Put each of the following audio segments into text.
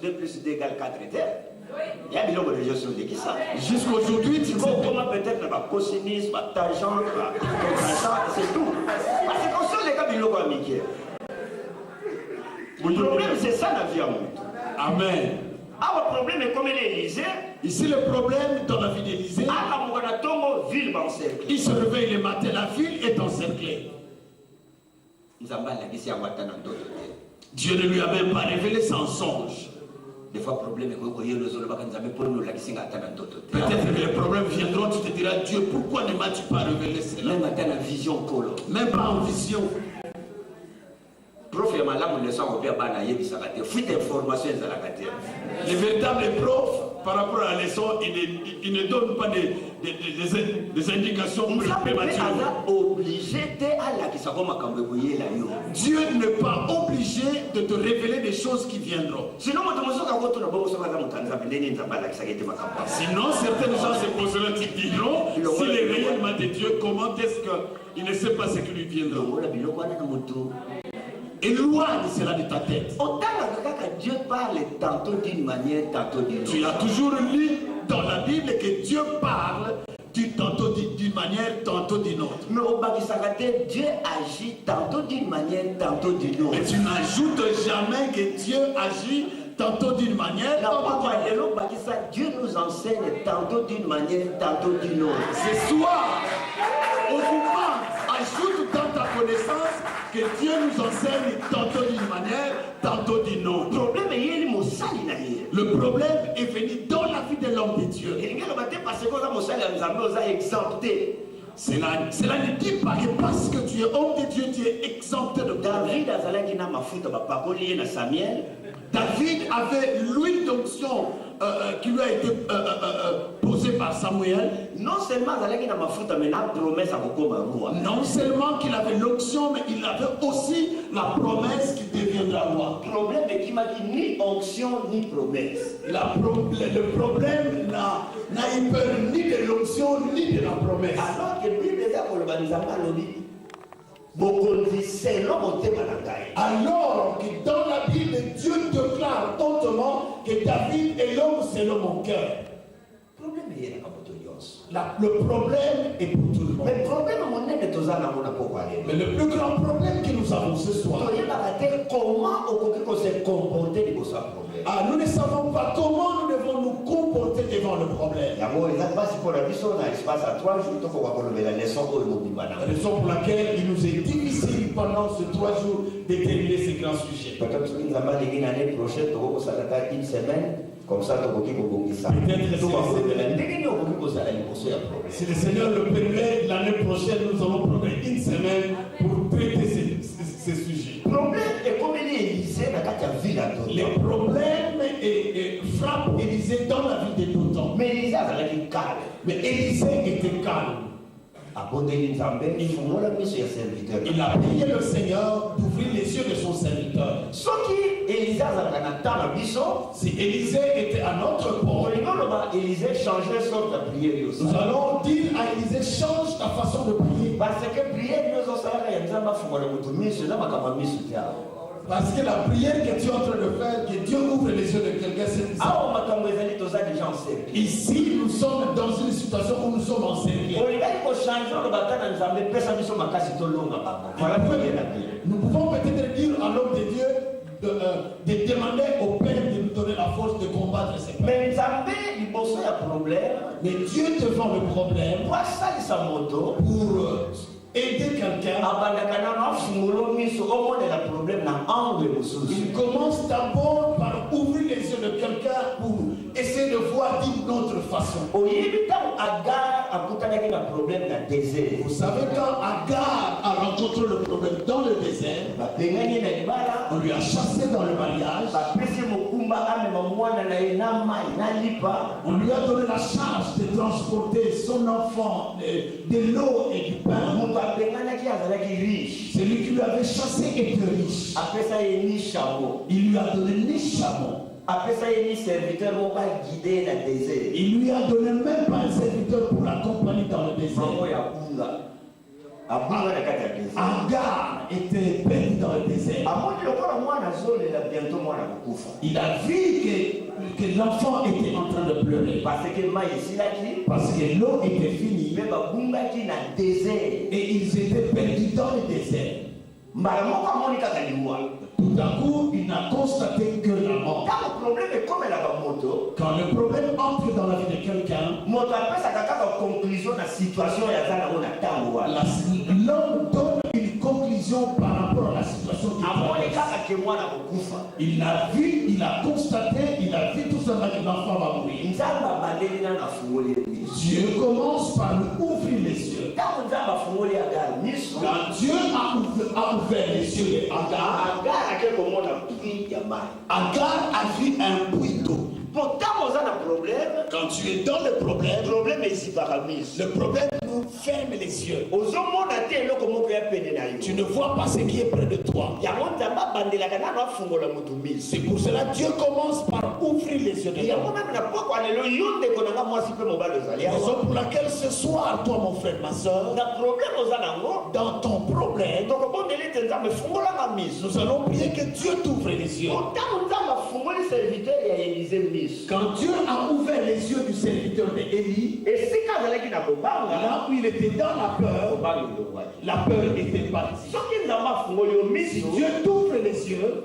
2 plus 2 égale 4 était. Il y a des gens qui ça. Jusqu'aujourd'hui, tu sais comment peut-être la cosinus, la tangente, c'est tout. Parce que quand on les cas, il y a Mickey. Le problème, c'est ça la vie à moi. Amen. Ah, le problème est comme il est Élysée. Ici, le problème dans la vie d'Élysée, il se réveille le matin, la ville est encerclée. Dieu ne lui a même pas révélé sans songe. Des fois, le problème est peut-être que les problèmes viendront, tu te diras, Dieu, pourquoi ne m'as-tu pas révélé cela? Même pas en vision. Les véritables profs, par rapport à la leçon, ils ne donnent pas des indications prématurées. Dieu n'est pas obligé de te révéler des choses qui viendront. Sinon, certaines gens se poseront, ils diront, s'il est réellement de Dieu, comment est-ce qu'il ne sait pas ce qui lui viendra? Éloigne cela de ta tête. Dieu parle tantôt d'une manière, tantôt d'une autre. Tu as toujours lu dans la Bible que Dieu parle tantôt d'une manière, tantôt d'une autre. Mais au Dieu agit tantôt d'une manière, tantôt d'une autre. Mais tu n'ajoutes jamais que Dieu agit tantôt d'une manière, tantôt d'une autre. Dieu nous enseigne tantôt d'une manière, tantôt d'une autre. Ce soir, au mouvement, ajoute dans ta connaissance que Dieu nous enseigne tantôt d'une manière, tantôt d'une autre. Le problème est venu dans la vie de l'homme de Dieu. Cela ne dit pas que parce que tu es homme de Dieu, tu es exempté de problème. David avait l'huile d'onction qui lui a été posée par Samuel. Non seulement qu'il avait l'onction, mais il avait aussi la promesse qu'il deviendra roi. Le problème est qu'il m'a dit ni onction ni promesse. Le problème n'a eu peur ni de l'onction ni de la promesse. Alors que Bible est pour le alors que dans la Bible, Dieu déclare hautement que David est l'homme selon mon cœur. Le problème est pour tout le monde. Mais le plus grand problème que nous avons ce soir, nous ne savons pas comment nous devons nous comporter devant le problème. La raison pour laquelle il nous est difficile pendant ces 3 jours de terminer ces grands sujets. Comme ça, si le Seigneur le permet, l'année prochaine, nous allons prendre une semaine pour traiter ces sujets. Le problème est comme Élysée dans la vie d'Adam. Les problèmes frappent Élysée dans la vie de Dotan. Mais Élysée avait calme. Mais Élysée était calme. Il a prié le Seigneur d'ouvrir les yeux de son serviteur. Si Élisée était à notre port, Élisée changeait son prière. Nous allons dire à Élisée, change ta façon de prier. Parce que prière, parce que la prière que tu es en train de faire, que Dieu ouvre les yeux de quelqu'un, c'est ça. Ici, nous sommes dans une situation où nous sommes encerclés. Nous pouvons peut-être dire à l'homme de Dieu de demander au Père de nous donner la force de combattre ces problèmes. Mais Dieu devant le problème, pour aider quelqu'un, il commence d'abord par ouvrir les yeux de quelqu'un pour essayer de voir d'une autre façon. Vous savez, quand Agar a rencontré le problème dans le désert, on lui a chassé dans le mariage, on lui a donné la charge de transporter son enfant de l'eau et du pain. Celui qui lui avait chassé était riche. Il lui a donné ni chameau. Il lui a donné même pas un serviteur pour l'accompagner dans le désert. Agar était perdu dans le désert. Il a vu que l'enfant était en train de pleurer. Parce que l'eau était finie. Et ils étaient perdus dans le désert. Tout à coup, il n'a constaté que la mort. Quand le problème entre dans la vie de quelqu'un, l'homme donne une conclusion par rapport à la situation qu'il traverse. Il a vu, il a constaté, il a vu tout simplement que l'enfant va mourir. Dieu commence par lui ouvrir les yeux. Quand Dieu a ouvert les yeux d'Agar, Agar a vu un puits d'eau. Quand tu es dans le problème nous ferme les yeux. Tu ne vois pas ce qui est près de toi. C'est pour cela que Dieu commence par ouvrir les yeux de l'homme. Raison pour laquelle ce soir, toi mon frère, ma soeur, dans ton problème, nous allons prier que Dieu t'ouvre les yeux. Quand Dieu a ouvert les yeux du serviteur d'Élie, là où il était dans la peur était partie. Si Dieu t'ouvre les yeux,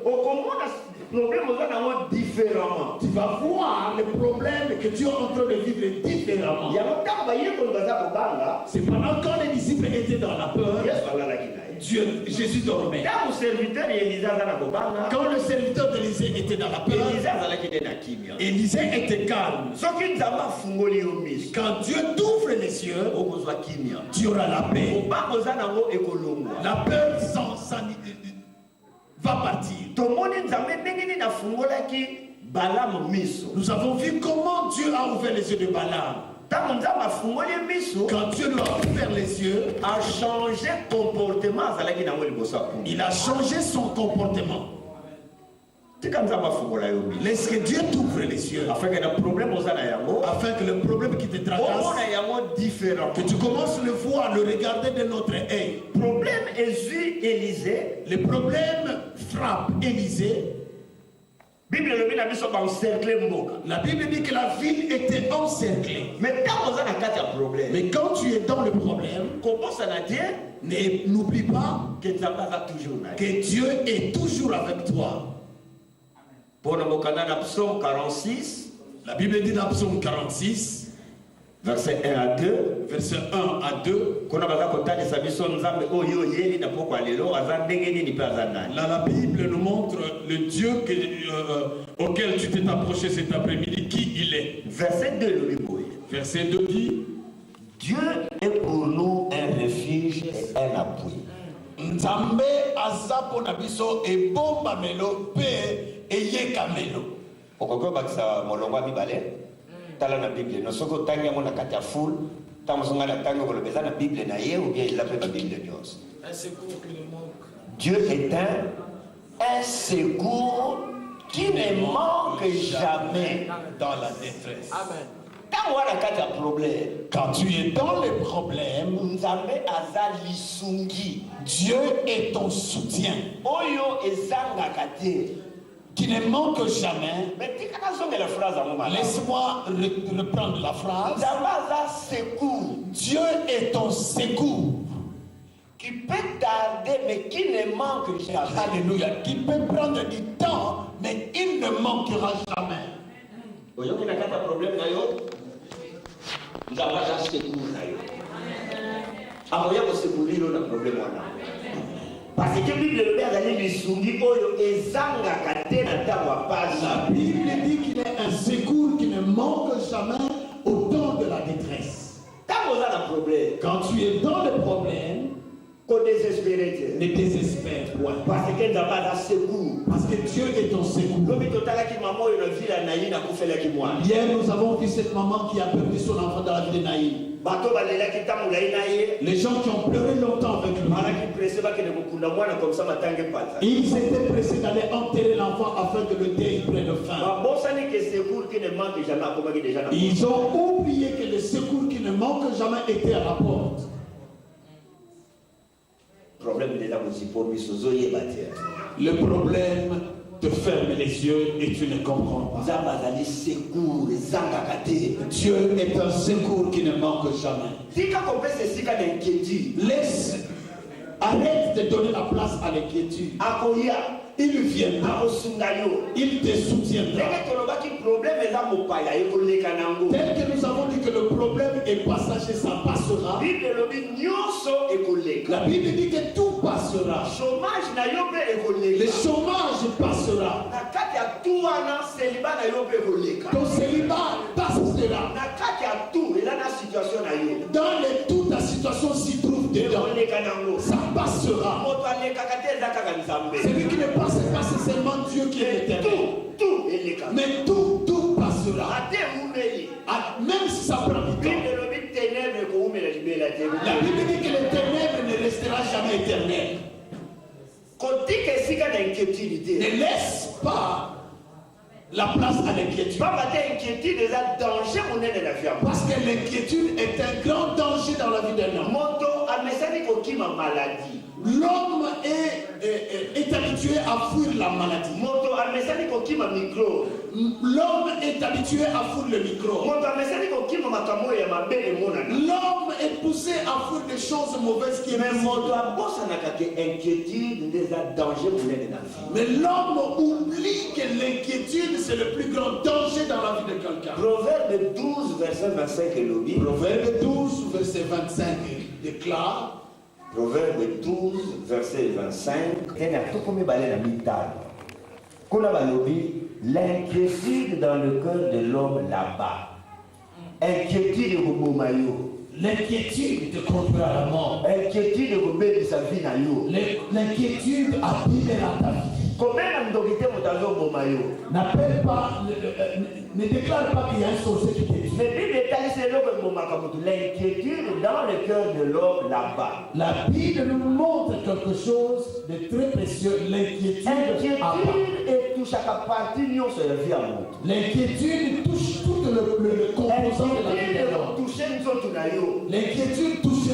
tu vas voir les problèmes que tu es en train de vivre différemment. C'est pendant quand les disciples étaient dans la peur, Jésus dormait. Quand le serviteur d'Élisée était dans la peur, Élisée était calme. Quand Dieu t'ouvre les yeux, tu auras la paix. La peur va partir. Nous avons vu comment Dieu a ouvert les yeux de Balaam. Quand Dieu lui a ouvert les yeux, il a changé son comportement. Laisse que Dieu t'ouvre les yeux afin que le problème qui te tracasse, que tu commences à le voir, le regarder de notre œil. Le problème frappe Élisée. La Bible dit que la ville était encerclée. Mais quand tu es dans le problème, n'oublie pas que Dieu est toujours avec toi. La Bible dit dans Psaume 46, verset 1 à 2, verset 1 à 2. Là, la Bible nous montre le Dieu auquel tu t'es approché cet après-midi, qui il est. Verset 2, verset 2 dit, Dieu est pour nous un refuge et un appui. Nzambe azapo na biso e bomba melo pe e yeka melo. Okoko bakisa molongwa mibale. Tala na Bible no soko tanya mona kata full tamusonga na tango ko lobeza na Bible na ye ou bien il a fait la Bible nyos. Un secours qui ne manque. Dieu est un secours qui ne manque jamais dans la détresse. Amen. Quand tu es dans les problèmes, Dieu est ton soutien. Qui ne manque jamais. Laisse-moi reprendre la phrase. Dieu est ton secours. Qui peut tarder mais qui ne manque jamais. Alléluia. Qui peut prendre du temps mais il ne manquera jamais. Parce que la Bible dit qu'il est un secours qui ne manque jamais au temps de la détresse. Quand tu es dans le problème, ne désespère point. Parce que Dieu est ton secours. Hier, nous avons vu cette maman qui a perdu son enfant dans la ville de Naïm. Les gens qui ont pleuré longtemps avec lui. Ils étaient pressés d'aller enterrer l'enfant afin que le deuil prenne fin. Ils ont oublié que le secours qui ne manque jamais était à la porte. Le problème te ferme les yeux et tu ne comprends pas. Dieu est un secours qui ne manque jamais. Laisse, arrête de donner la place à l'inquiétude. Il viendra, il te soutiendra. Tel que nous avons dit que le problème est passager, ça passera. La Bible dit que tout passera. Le chômage passera. Ton célibat passera. Dans toute ta situation s'y trouve dedans. Ça passera. Celui qui ne passe pas, c'est seulement Dieu qui est éternel. Mais tout passera. Même si ça prend du temps. La Bible dit que les ténèbres ne restera jamais éternel. Ne laisse pas la place à l'inquiétude. Parce que l'inquiétude est un grand danger dans la vie d'un homme. L'homme est habitué à fuir la maladie. L'homme est habitué à fuir le micro. L'homme est poussé à fuir des choses mauvaises qui mais l'homme oublie que l'inquiétude c'est le plus grand danger dans la vie de quelqu'un. Proverbe 12, verset 25 et Proverbe 12, verset 25 déclare. Proverbe 12, verset 25. L'inquiétude dans le cœur de l'homme là-bas. Inquiétude au Bomayo. L'inquiétude te conduit à la mort. L'inquiétude au bébé de sa vie. L'inquiétude abîmera ta vie. N'appelle pas, ne déclare pas qu'il y a un sorcier qui t'est. L'inquiétude dans le cœur de l'homme là-bas. La Bible nous montre quelque chose de très précieux. L'inquiétude et touche à partie de la vie à monde. L'inquiétude touche tout le composant de la vie de l'homme. L'inquiétude touche